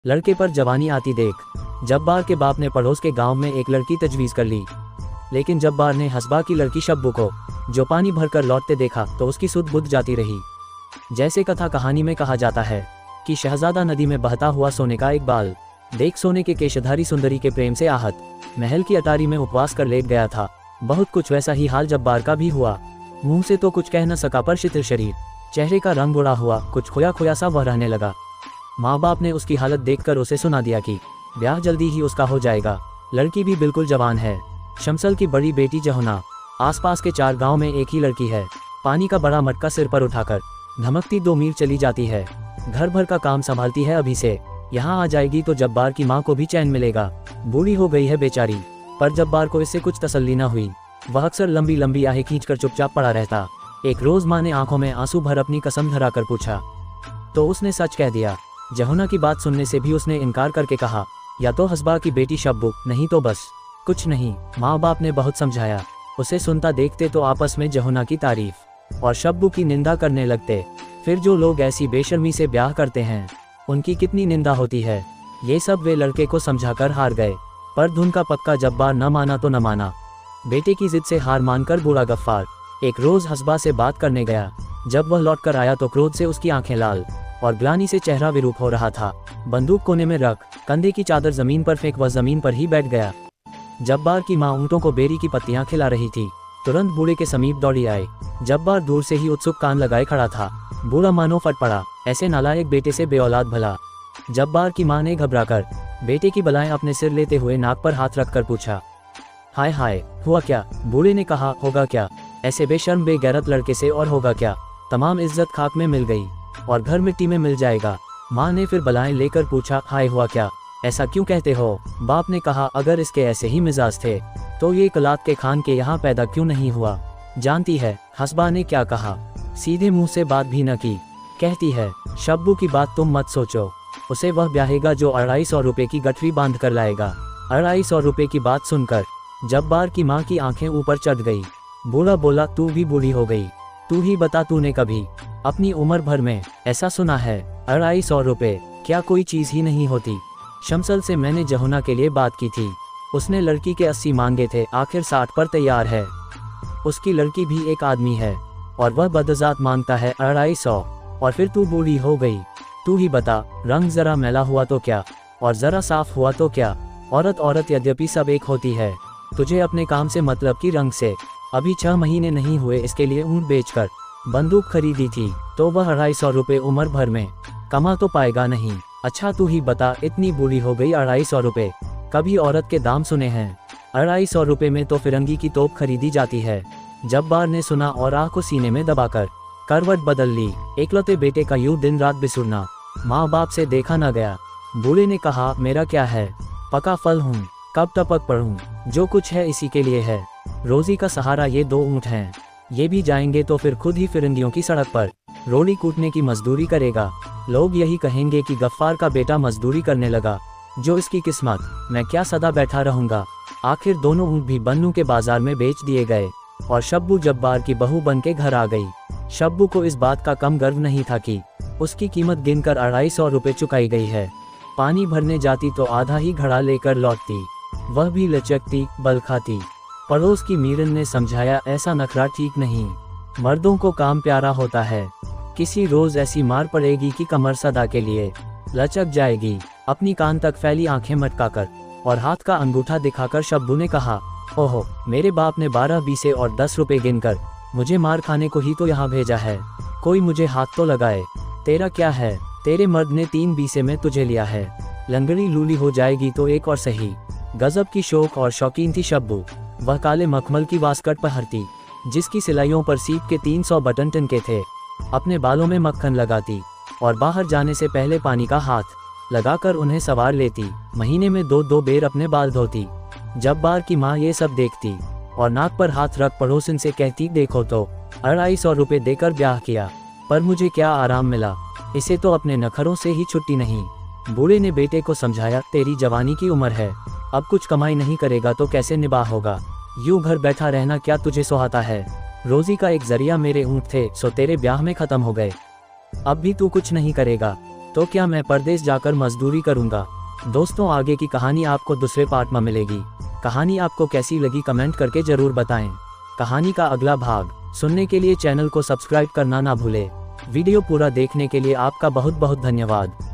लड़के पर जवानी आती देख जब्बार के बाप ने पड़ोस के गांव में एक लड़की तजवीज़ कर ली। लेकिन जब्बार ने हस्बा की लड़की शब्बू को जो पानी भरकर लौटते देखा तो उसकी सुध बुध जाती रही। जैसे कथा कहानी में कहा जाता है कि शहजादा नदी में बहता हुआ सोने का एक बाल देख सोने के केशधारी सुंदरी के प्रेम से आहत महल की अटारी में उपवास कर लेट गया था। बहुत कुछ वैसा ही हाल जब्बार का भी हुआ। मुंह से तो कुछ कह न सका पर शिथिल शरीर, चेहरे का रंग उड़ा हुआ, कुछ खोया खोया सा वह रहने लगा। माँ बाप ने उसकी हालत देखकर उसे सुना दिया कि ब्याह जल्दी ही उसका हो जाएगा। लड़की भी बिल्कुल जवान है, शमसल की बड़ी बेटी जहुना। आसपास के 4 गांव में एक ही लड़की है। पानी का बड़ा मटका सिर पर उठाकर धमकती 2 मील चली जाती है। घर भर का काम संभालती है अभी से। यहाँ आ जाएगी तो जब्बार की माँ को भी चैन मिलेगा। बूढ़ी हो गई है बेचारी, पर जब्बार को इससे कुछ तसल्ली न हुई। वह अक्सर लंबी लंबी आहें खींचकर चुपचाप पड़ा रहता। एक रोज माँ ने आंखों में आंसू भर अपनी कसम धरा कर पूछा तो उसने सच कह दिया। जहुना की बात सुनने से भी उसने इनकार करके कहा, या तो हस्बा की बेटी शब्बू, नहीं तो बस कुछ नहीं। माँ बाप ने बहुत समझाया। उसे सुनता देखते तो आपस में जहुना की तारीफ और शब्बू की निंदा करने लगते। फिर जो लोग ऐसी बेशर्मी से ब्याह करते हैं उनकी कितनी निंदा होती है। ये सब वे लड़के को समझाकर हार गए। पर धुन का पक्का जब्बार न माना तो न माना। बेटे की जिद से हार मानकर बूढ़ा गफ्फार एक रोज हस्बा से बात करने गया। जब वह लौटकर आया तो क्रोध से उसकी आंखें लाल और ग्लानि से चेहरा विरूप हो रहा था। बंदूक कोने में रख कंधे की चादर जमीन पर फेंक वह जमीन पर ही बैठ गया। जब्बार की माँ ऊँटों को बेरी की पत्तियां खिला रही थी। तुरंत बूढ़े के समीप दौड़ी आए। जब्बार दूर से ही उत्सुक कान लगाए खड़ा था। बूढ़ा मानो फट पड़ा, ऐसे नालायक बेटे से बेऔलाद भला। जब्बार की माँ ने घबराकर बेटे की बलाएं अपने सिर लेते हुए नाक पर हाथ रखकर पूछा, हाय हाय हुआ क्या? बूढ़े ने कहा, होगा क्या, ऐसे बेशर्म बेगैरत लड़के से और होगा क्या। तमाम इज्जत खाक में मिल गई और घर मिट्टी में मिल जाएगा। माँ ने फिर बलाएं लेकर पूछा, हाय हुआ क्या, ऐसा क्यों कहते हो? बाप ने कहा, अगर इसके ऐसे ही मिजाज थे तो ये कलात के खान के यहाँ पैदा क्यों नहीं हुआ। जानती है हस्बा ने क्या कहा? सीधे मुंह से बात भी न की। कहती है, शब्बू की बात तुम मत सोचो, उसे वह ब्याहेगा जो 250 रुपए की गठरी बांध कर लाएगा। 250 रुपए की बात सुनकर जब्बार की माँ की आंखें ऊपर चढ़ गई। बूढ़ा बोला, तू भी बूढ़ी हो गई, तू ही बता, तूने कभी अपनी उम्र भर में ऐसा सुना है? 250 रुपए क्या कोई चीज ही नहीं होती? शमसल से मैंने जहुना के लिए बात की थी, उसने लड़की के 80 मांगे थे, आखिर 60 पर तैयार है। उसकी लड़की भी एक आदमी है और वह बदजात मांगता है 250, और फिर तू बूढ़ी हो गई। तू ही बता, रंग जरा मैला हुआ तो क्या और जरा साफ हुआ तो क्या? औरत औरत यद्यपि सब एक होती है। तुझे अपने काम से मतलब की रंग से। अभी 6 महीने नहीं हुए इसके लिए ऊँट बेचकर बंदूक खरीदी थी तो वह 250 रुपए उम्र भर में कमा तो पाएगा नहीं। अच्छा तू ही बता, इतनी बूढ़ी हो गई, 250 रुपए कभी औरत के दाम सुने हैं? 250 रुपए में तो फिरंगी की तोप खरीदी जाती है। जब्बार ने सुना और आँख को सीने में दबाकर करवट बदल ली। एकलौते बेटे का यूं दिन रात बिसुरना माँ बाप से देखा न गया। बूढ़े ने कहा, मेरा क्या है, पका फल हूँ, कब टपक पढ़ूं, जो कुछ है इसी के लिए है। रोजी का सहारा ये 2 ऊँट हैं, ये भी जाएंगे तो फिर खुद ही फिरंगियों की सड़क पर रोड़ी कूटने की मजदूरी करेगा। लोग यही कहेंगे कि गफ्फार का बेटा मजदूरी करने लगा, जो इसकी किस्मत, मैं क्या सदा बैठा रहूंगा। आखिर दोनों ऊँट भी बन्नू के बाजार में बेच दिए गए और शब्बू जब्बार की बहू बन के घर आ गई। शब्बू को इस बात का कम गर्व नहीं था कि उसकी कीमत गिनकर 250 रुपए चुकाई गई है। पानी भरने जाती तो आधा ही घड़ा लेकर लौटती, वह भी लचकती बल खाती। पड़ोस की मीरन ने समझाया, ऐसा नखरा ठीक नहीं, मर्दों को काम प्यारा होता है। किसी रोज ऐसी मार पड़ेगी कि कमर सदा के लिए लचक जाएगी। अपनी कान तक फैली आंखें मटकाकर और हाथ का अंगूठा दिखाकर शब्बू ने कहा, ओहो, मेरे बाप ने 12 बीसे और 10 रुपए गिनकर मुझे मार खाने को ही तो यहाँ भेजा है। कोई मुझे हाथ तो लगाए। तेरा क्या है, तेरे मर्द ने 3 बीसे में तुझे लिया है। लंगड़ी लूली हो जाएगी तो एक और सही। गजब की शौक और शौकीन थी शब्बू। वह काले मखमल की वास्कट पहनती, जिसकी सिलाइयों पर सीप के 300 बटन टनके थे। अपने बालों में मक्खन लगाती और बाहर जाने से पहले पानी का हाथ लगाकर उन्हें सवार लेती। महीने में 2-2 बेर अपने बाल धोती। जब्बार की माँ ये सब देखती और नाक पर हाथ रख पड़ोसन से कहती, देखो तो 250 रुपए देकर ब्याह किया, पर मुझे क्या आराम मिला, इसे तो अपने नखरों से ही छुट्टी नहीं। बूढ़े ने बेटे को समझाया, तेरी जवानी की उम्र है, अब कुछ कमाई नहीं करेगा तो कैसे निबाह होगा। यूं घर बैठा रहना क्या तुझे सुहाता है? रोजी का एक जरिया मेरे ऊँट थे, सो तेरे ब्याह में खत्म हो गए। अब भी तू कुछ नहीं करेगा। तो क्या मैं परदेश जाकर मजदूरी करूंगा? दोस्तों, आगे की कहानी आपको दूसरे पार्ट में मिलेगी। कहानी आपको कैसी लगी कमेंट करके जरूर बताएं। कहानी का अगला भाग सुनने के लिए चैनल को सब्सक्राइब करना ना भूलें। वीडियो पूरा देखने के लिए आपका बहुत बहुत धन्यवाद।